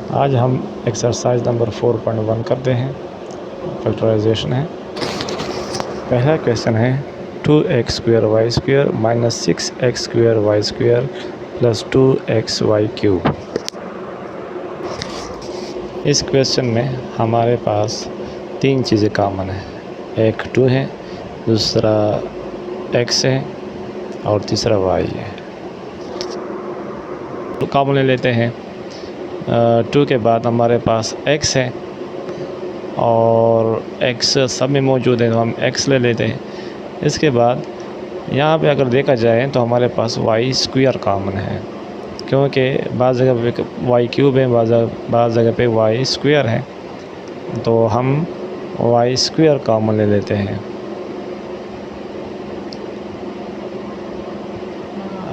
आज हम exercise number 4.1 करते हैं। फैक्टराइजेशन है। पहला क्वेश्चन है 2x² y² minus 6x² y² plus 2xy³ इस क्वेश्चन में हमारे पास तीन चीज़ें कॉमन है। एक 2 है, दूसरा x है और तीसरा y है। तो कॉमन ले लेते हैं। 2 के बाद हमारे पास x है और x सब में मौजूद है तो हम x ले लेते हैं। इसके बाद यहाँ पे अगर देखा जाए तो हमारे पास y² कॉमन है, क्योंकि बाज़ जगह पे y³ है, बाज़ जगह पे y² है, तो हम y² कॉमन ले लेते हैं।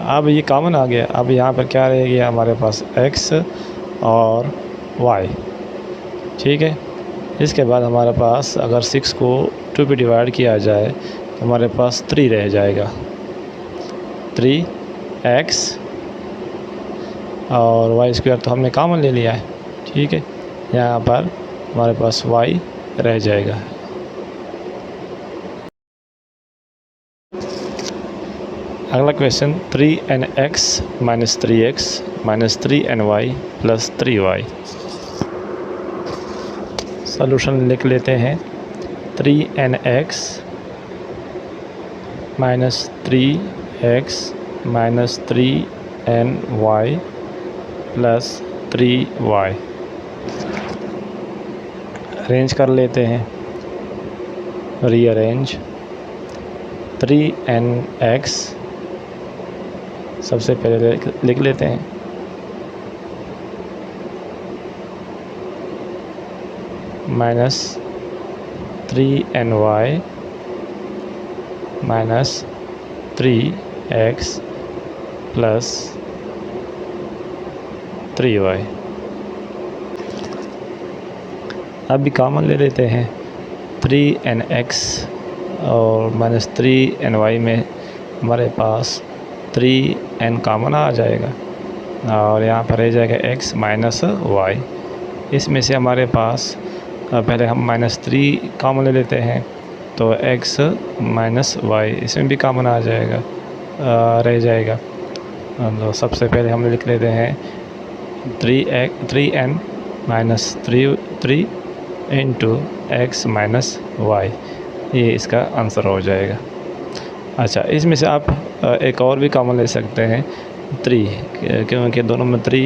अब ये कॉमन आ गया। अब यहाँ पर क्या रह गया हमारे पास x और y। ठीक है। इसके बाद हमारे पास अगर 6 को 2 पे डिवाइड किया जाए तो हमारे पास 3 रह जाएगा। 3x और y² तो हमने कॉमन ले लिया है। ठीक है। यहाँ पर हमारे पास y रह जाएगा। अगला question 3nx minus 3x minus 3ny plus 3y। Solution लिख लेते हैं। 3nx minus 3x minus 3ny plus 3y। Arrange कर लेते हैं। रीअरेंज 3nx सबसे पहले लिख लेते हैं। Minus 3ny minus 3x plus 3y। अब भी कॉमन ले लेते हैं। 3nx और माइनस 3ny में हमारे पास 3n कॉमन आ जाएगा और यहाँ पर रह जाएगा x माइनस y। इसमें से हमारे पास पहले हम -3 कॉमन ले लेते हैं तो x माइनस y इसमें भी कॉमन आ जाएगा, रह जाएगा। तो सबसे पहले हम लिख लेते हैं 3n minus 3 into x minus y। ये इसका आंसर हो जाएगा। अच्छा, इसमें से आप एक और भी कॉमन ले सकते हैं 3, क्योंकि दोनों में 3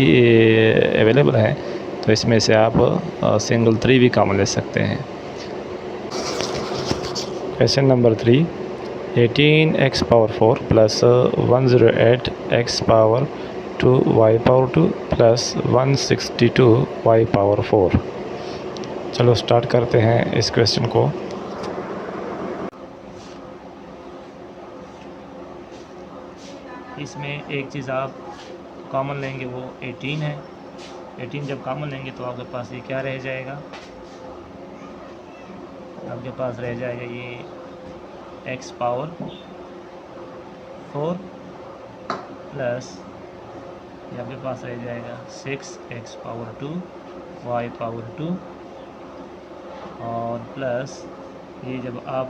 अवेलेबल है, तो इसमें से आप सिंगल 3 भी कॉमन ले सकते हैं। Question number 3 18x power 4 plus 108x power 2 y power 2 plus 162y power 4। चलो स्टार्ट करते हैं इस क्वेश्चन को। इसमें एक चीज़ आप कॉमन लेंगे वो 18 है। 18 जब कॉमन लेंगे तो आपके पास ये क्या रह जाएगा, आपके पास रह जाएगा ये x पावर 4 प्लस ये आपके पास रह जाएगा 6x पावर 2 y पावर 2 और प्लस ये जब आप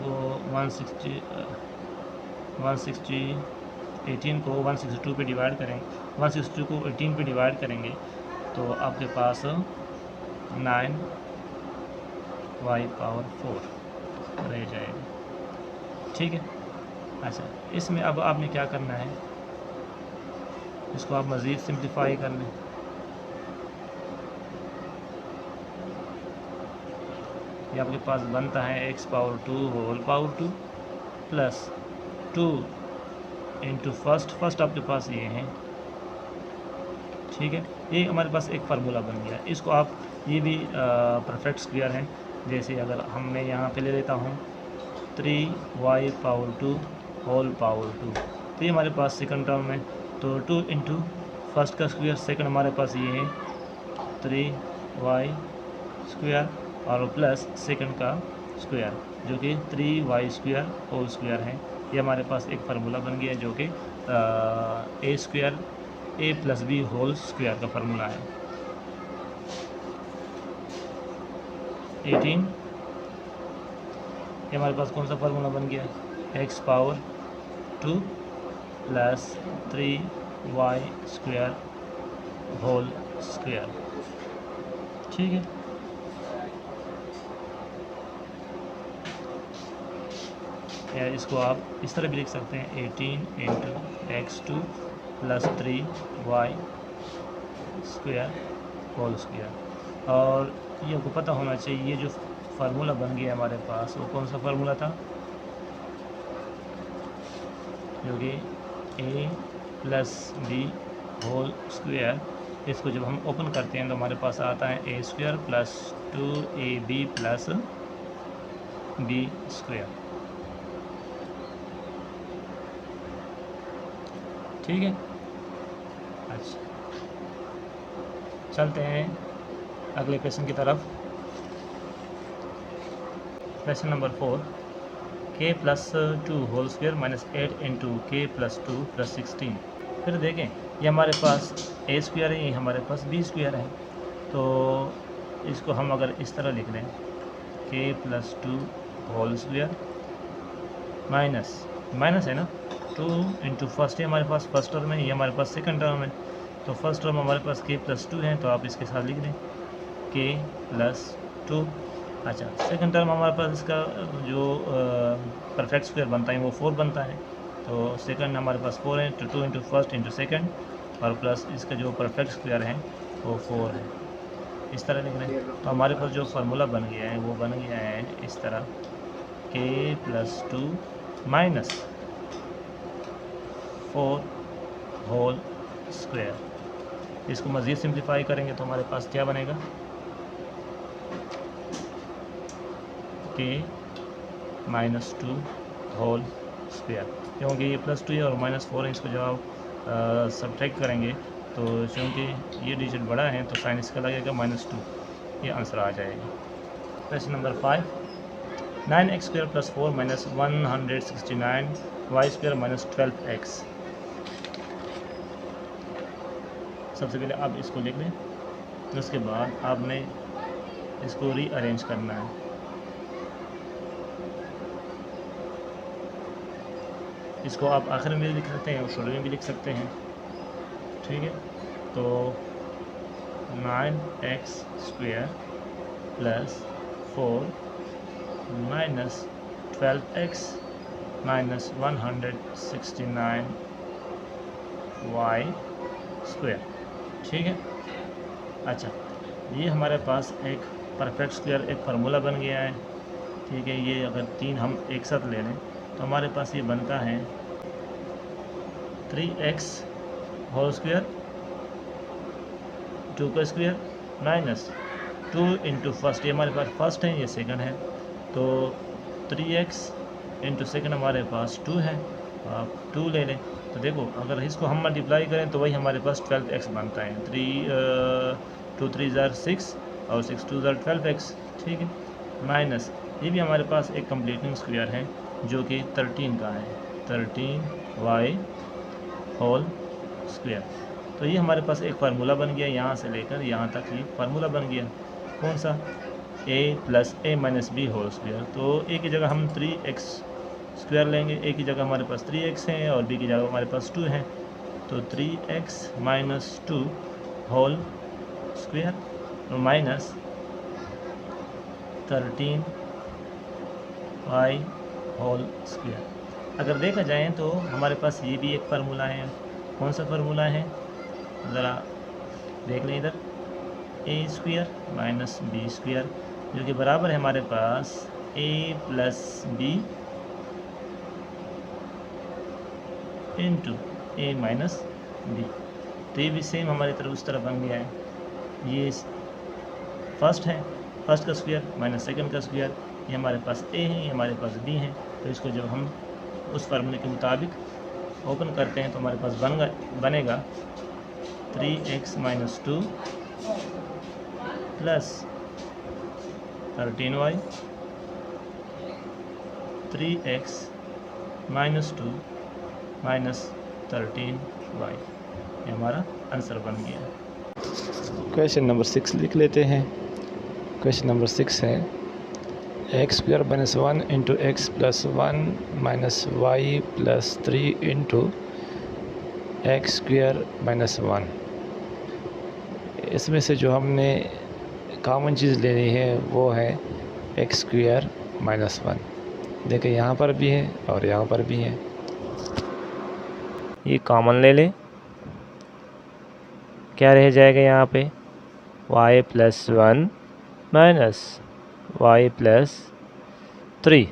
18 को 162 पे डिवाइड करें, 162 को 18 पे डिवाइड करेंगे तो आपके पास 9y पावर 4 रह जाएगा। ठीक है। अच्छा, इसमें अब आपने क्या करना है, इसको आप मज़ीद सिंप्लीफाई कर लें। ये आपके पास बनता है x power 2 whole power 2 plus 2 into first आपके पास ये है। ठीक है। ये हमारे पास एक फार्मूला बन गया। इसको आप ये भी परफेक्ट स्क्वायर है। जैसे अगर मैं यहाँ पे ले लेता हूँ 3y पावर 2 होल पावर 2, तो ये हमारे पास सेकंड टर्म में, तो 2 इंटू फर्स्ट का स्क्वायर, सेकंड हमारे पास ये है 3y स्क्वायर और प्लस सेकंड का स्क्वायर जो कि 3y² होल स्क्वायर है। ये हमारे पास एक फार्मूला बन गया जो कि a² a + b whole square का फार्मूला है। 18, ये हमारे पास कौन सा फार्मूला बन गया, x power 2 plus 3y square whole square. ठीक है, या इसको आप इस तरह भी लिख सकते हैं 18 into x2 plus 3y square whole square. और ये आपको पता होना चाहिए, ये जो फार्मूला बन गया हमारे पास वो कौन सा फार्मूला था, जो कि a plus b whole square. इसको जब हम ओपन करते हैं तो हमारे पास आता है a square plus 2ab plus b square. ठीक है, अच्छा चलते हैं अगले क्वेश्चन की तरफ। Question number 4, k plus 2 whole square minus 8 into k plus 2 plus 16। फिर देखें ये हमारे पास a स्क्वायर है, ये हमारे पास b स्क्वायर है, तो इसको हम अगर इस तरह लिख लें k plus 2 whole square minus है ना 2 इंटू फर्स्ट है हमारे पास फर्स्ट टर्म है, ये हमारे पास सेकंड टर्म है, तो फर्स्ट टर्म हमारे पास k प्लस 2 है, तो आप इसके साथ लिख दें k प्लस 2। अच्छा, सेकंड टर्म हमारे पास इसका जो परफेक्ट स्क्वायर बनता है वो 4 बनता है, तो सेकंड हमारे पास 4 है, तो 2 इंटू फर्स्ट इंटू सेकंड और प्लस इसका जो परफेक्ट स्क्वायर है वो 4 है। इस तरह लिख रहे हैं, तो हमारे पास जो फार्मूला बन गया है वो बन गया है इस तरह k plus 2 minus 4 whole square. इसको मज़ीद सिंप्लीफाई करेंगे तो हमारे पास क्या बनेगा, k माइनस 2 होल स्क्वायर, क्योंकि ये प्लस 2 है और माइनस 4 है, इसको जब आप सब्ट्रैक्ट करेंगे तो चूँकि ये डिजिट बड़ा है तो साइन इसका लगेगा -2, ये आंसर आ जाएगा। Question number 5, 9x square plus 4 minus 169 y square minus 12x। सबसे पहले आप इसको लिख लें, उसके बाद आपने इसको रीअरेंज करना है। इसको आप आखिर में भी लिख सकते हैं और शुरू में भी लिख सकते हैं। ठीक है, तो 9x square plus 4 minus 12x minus 169 y square. ठीक है, अच्छा ये हमारे पास एक परफेक्ट स्क्वायर एक फार्मूला बन गया है। ठीक है, ये अगर 3 हम एक साथ ले लें तो हमारे पास ये बनता है 3x होल स्क्वायर 2 का स्क्वायर माइनस 2 इंटू फर्स्ट, ये हमारे पास फर्स्ट है, ये सेकंड है, तो 3x इंटू सेकंड हमारे पास 2 है, तो आप 2 ले लें। तो देखो अगर इसको हम मल्टीप्लाई करें तो वही हमारे पास 12x बनता है, 2 3 ज़ार 6 और 6 2 ज़ार 12x। ठीक है, माइनस ये भी हमारे पास एक कंप्लीटिंग स्क्वायर है जो कि 13 का है, 13y होल स्क्वायर। तो ये हमारे पास एक फार्मूला बन गया, यहाँ से लेकर यहाँ तक ये फार्मूला बन गया। कौन सा, a plus a minus b whole square. तो a की जगह हम 3x स्क्वायर लेंगे, a की जगह हमारे पास 3x है और b की जगह हमारे पास 2 है, तो 3x minus 2 whole square minus 13y whole square. अगर देखा जाए तो हमारे पास ये भी एक फार्मूला है। कौन सा फार्मूला है, ज़रा देख लें इधर, a square minus b square, जो कि बराबर है हमारे पास a plus b into a minus b. तो ये भी सेम हमारी तरफ उस तरफ बन गया है। ये फर्स्ट है, फर्स्ट का स्क्वायर माइनस सेकंड का स्क्वायर, ये हमारे पास a है, ये हमारे पास b है। तो इसको जब हम उस फार्मूले के मुताबिक ओपन करते हैं तो हमारे पास बनेगा 3x minus 2 plus 13y 3x minus 2 minus 13y, ये हमारा आंसर बन गया। क्वेश्चन नंबर 6 लिख लेते हैं। क्वेश्चन नंबर 6 है x square minus 1 into x plus 1 minus y plus 3 into x square minus 1। इसमें से जो हमने कॉमन चीज़ लेनी है वो है एक्स स्क्वायर माइनस 1। देखिए यहाँ पर भी है और यहाँ पर भी है, ये कॉमन ले लें। क्या रह जाएगा यहाँ पे y plus 1 minus y plus 3,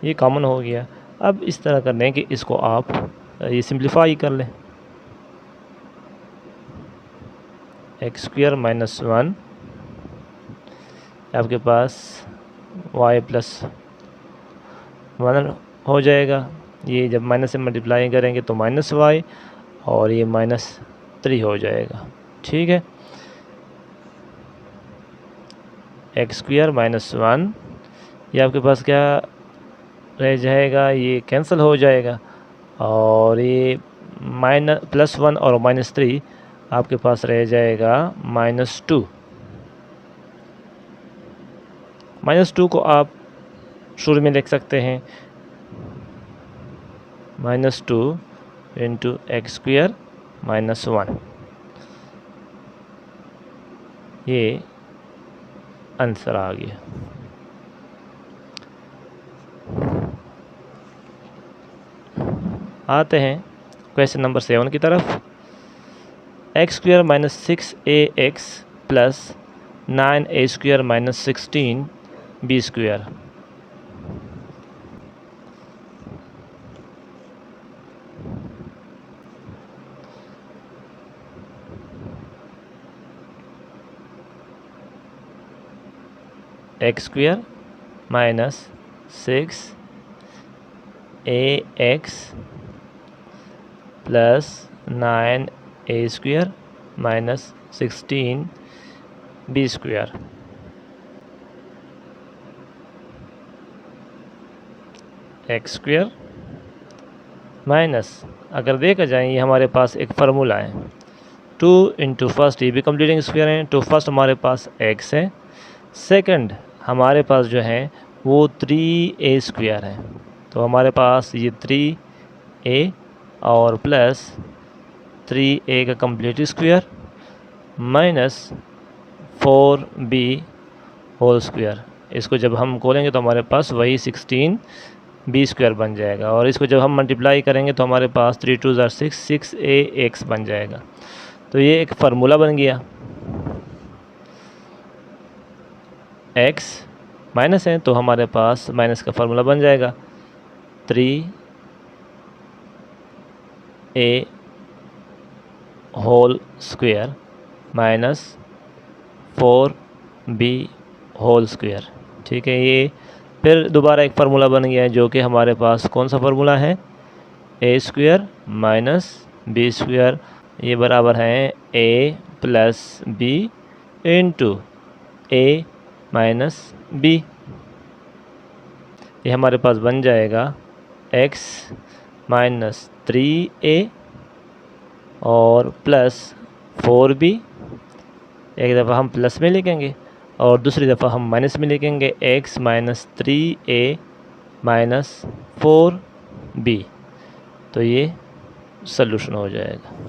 ये कॉमन हो गया। अब इस तरह कर लें कि इसको आप ये सिंप्लीफाई कर लें। एक्स स्क्वायर माइनस 1 आपके पास y प्लस 1 हो जाएगा। ये जब माइनस से मल्टीप्लाई करेंगे तो माइनस वाई और ये माइनस 3 हो जाएगा। ठीक है, एक्स स्क्वायर माइनस 1 ये आपके पास क्या रह जाएगा, ये कैंसिल हो जाएगा और ये माइनस प्लस 1 और माइनस 3 आपके पास रह जाएगा माइनस 2। माइनस 2 को आप शुरू में लिख सकते हैं minus 2 into x square minus 1, ये आंसर आ गया। आते हैं क्वेश्चन नंबर 7 की तरफ। X square minus 6ax plus 9a square minus 16b square. X square minus 6ax plus 9a square minus 16b square. X square minus, अगर देखा जाए ये हमारे पास एक फार्मूला है 2 इंटू फर्स्ट, ये भी कंप्लीटिंग स्क्वायर है। तो फर्स्ट हमारे पास x है, सेकंड हमारे पास जो है वो 3a स्क्वायर है। तो हमारे पास ये 3a और प्लस 3a का complete square minus 4b whole square. इसको जब हम खोलेंगे तो हमारे पास वही 16b स्क्वायर बन जाएगा और इसको जब हम मल्टीप्लाई करेंगे तो हमारे पास 3 2 ज़ार 6 6ax बन जाएगा। तो ये एक फार्मूला बन गया। x माइनस है तो हमारे पास माइनस का फार्मूला बन जाएगा 3a whole square minus 4b whole square. ठीक है, ये फिर दोबारा एक फार्मूला बन गया है जो कि हमारे पास कौन सा फार्मूला है, a square minus b square, ये बराबर है a plus b into a minus b। ये हमारे पास बन जाएगा x माइनस 3a और प्लस 4b। एक दफ़ा हम प्लस में लिखेंगे और दूसरी दफ़ा हम माइनस में लिखेंगे x minus 3a minus 4b। तो ये सल्यूशन हो जाएगा।